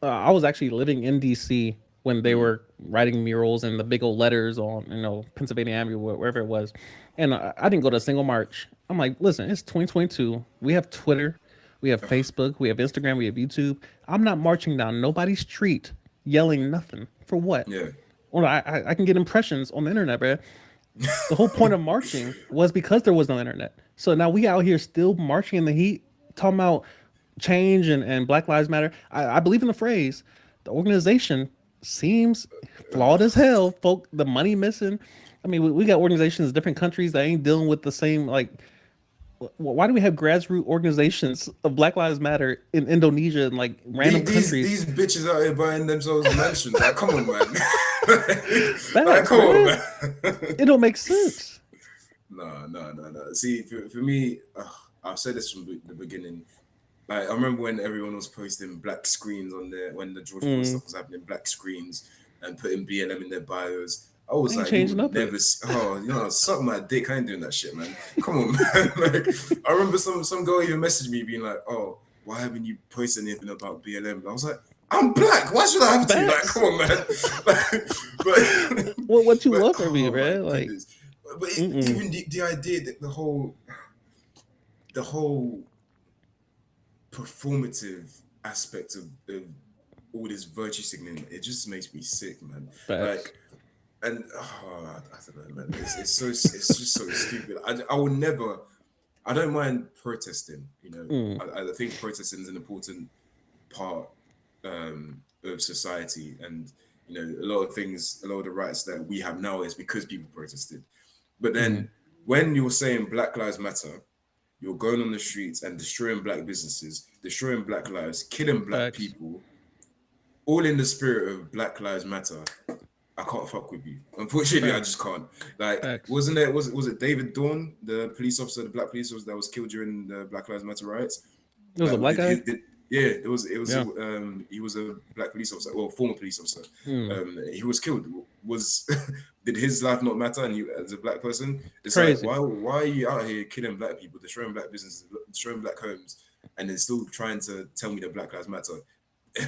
I was actually living in DC when they Mm. were writing murals and the big old letters on, Pennsylvania Avenue, wherever it was. And I didn't go to a single march. I'm like, listen, it's 2022. We have Twitter, we have Facebook, we have Instagram, we have YouTube. I'm not marching down nobody's street yelling nothing. For what? Yeah. Well, I can get impressions on the internet, bro. The whole point of marching was because there was no internet. So now we out here still marching in the heat, talking about change and Black Lives Matter. I believe in the phrase. The organization seems flawed as hell. Folk, the money missing. I mean, we got organizations in different countries that ain't dealing with the same like. Why do we have grassroots organizations of Black Lives Matter in Indonesia and like random countries? These bitches out here buying themselves mansions. Like, come on, man. Like, Facts, come on, man. man. It don't make sense. No, no, no, no. See, for me, I've said this from the beginning. Like, I remember when everyone was posting black screens on there when the George Floyd Mm, stuff was happening, black screens and putting BLM in their bios. I was ain't like, you changing would nothing. never. Oh, suck my dick. I ain't doing that shit, man. Come on, man. Like, I remember some girl even messaged me being like, "Oh, why haven't you posted anything about BLM?" I was like, "I'm black. Why should I have to?" Like, come Facts. on, man. Like, but What you but want from me, oh my man? Like, goodness. But mm-mm. even the idea that the whole performative aspect of all this virtue signaling, it just makes me sick, man. Facts. Like, and I don't know, man. It's just so stupid. I will never. I don't mind protesting. Mm, I think protesting is an important part of society, and a lot of things, a lot of the rights that we have now is because people protested. But mm. then when you're saying Black Lives Matter, you're going on the streets and destroying black businesses, destroying black lives, killing black Facts. people, all in the spirit of Black Lives Matter. I can't fuck with you. Unfortunately, I just Facts. can't. Like, Facts. wasn't it? Was it David Dawn, the police officer, the black police officer that was killed during the Black Lives Matter riots? It was a Like, black guy. yeah, it was Yeah. he was a black police officer, well, former police officer. Mm. He was killed. Was did his life not matter? And he, as a black person, it's like, Crazy. why are you out here killing black people, destroying black businesses, destroying black homes, and then still trying to tell me that Black Lives Matter?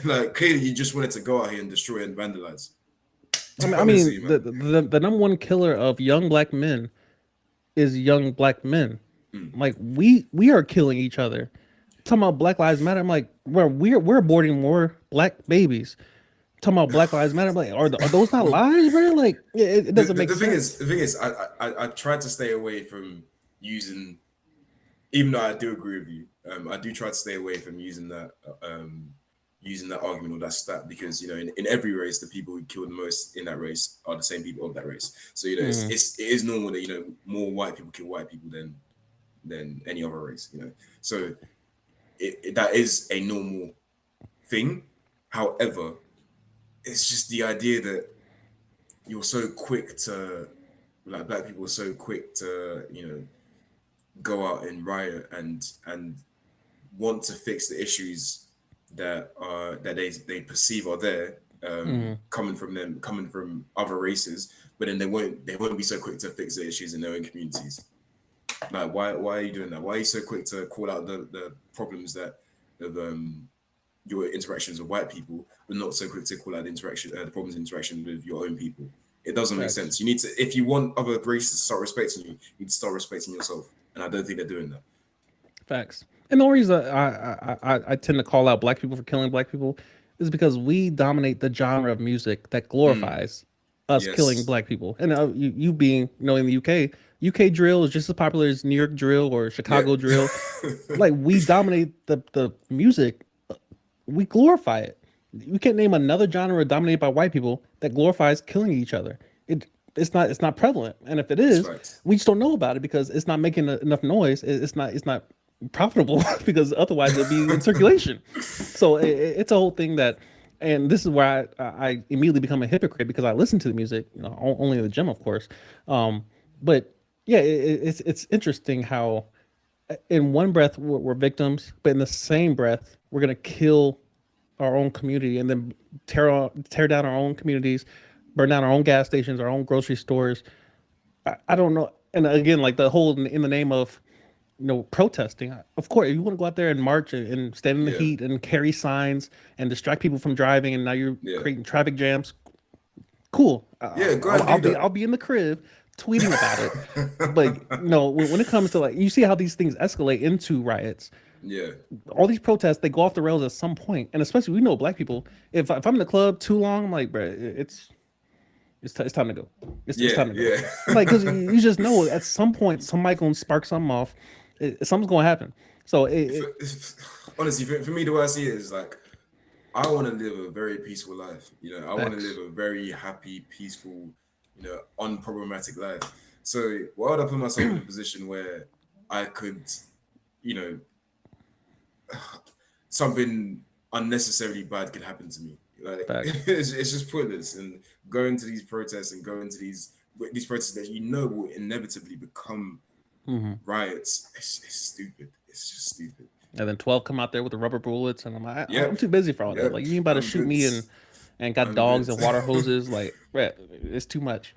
Like, clearly you just wanted to go out here and destroy and vandalize. I Honestly, mean, man. the number one killer of young black men is young black men. Mm. Like we are killing each other. Talking about Black Lives Matter, I'm like, we're aborting more black babies. Talking about Black Lives Matter, I'm like, are those not lives, bro? Like, it the, doesn't the, make the thing is, sense. the thing is, I tried to stay away from using, even though I do agree with you. I do try to stay away from using that argument or that stat because in every race, the people who kill the most in that race are the same people of that race. So Mm, it is normal that more white people kill white people than any other race. So that is a normal thing. However, it's just the idea that you're so quick to, like, black people are so quick to go out and riot and want to fix the issues that they perceive are there, mm. coming from other races, but then they won't be so quick to fix the issues in their own communities. Like, why are you doing that? Why are you so quick to call out the problems that of your interactions with white people, but not so quick to call out the problems in interaction with your own people? It doesn't make Facts. sense. You need to, if you want other races to start respecting you, you need to start respecting yourself. And I don't think they're doing that. Facts. And the only reason I tend to call out black people for killing black people is because we dominate the genre of music that Mm, glorifies us killing yes. black people. And you being knowing the UK drill is just as popular as New York drill or Yeah. Chicago drill. Like we dominate the music, we glorify it. You can't name another genre dominated by white people that glorifies killing each other. It's not prevalent, and if it It's is, fact. we just don't know about it because it's not making enough noise. It's not profitable because otherwise it'll be in circulation. So it's a whole thing that, and this is where I immediately become a hypocrite because I listen to the music, only in the gym, of course. But yeah, it's interesting how in one breath we're victims, but in the same breath we're gonna kill our own community and then tear down our own communities, burn down our own gas stations, our own grocery stores. I don't know. And again, like the whole in the name of protesting. Of course, if you want to go out there and march and stand in the Yeah, heat and carry signs and distract people from driving, and now you're yeah, creating traffic jams. Cool. yeah. Go and do I'll that. be in the crib tweeting about it. But when it comes to, like, you see how these things escalate into riots. Yeah, All these protests, they go off the rails at some point, and especially we know black people. If I'm in the club too long, I'm like, bro, it's time to go. It's yeah, time to go. yeah. Like, because you just know at some point somebody gonna spark something off. Something's gonna happen. So Honestly, for me, the way I see it is like I want to live a very peaceful life. I want to live facts. a very happy, peaceful, unproblematic life. So why would I put myself in a position where I could, you know, something unnecessarily bad could happen to me? Like Facts. it's just pointless. And going to these protests and going to these protests that will inevitably become Hmm. riots. It's stupid. It's just stupid. And then 12 come out there with the rubber bullets, and I'm like, I'm Yep, too busy for all that. yep. Like, you ain't about to I'm shoot good. me and got I'm dogs good. and water hoses. Like, bruh, it's too much.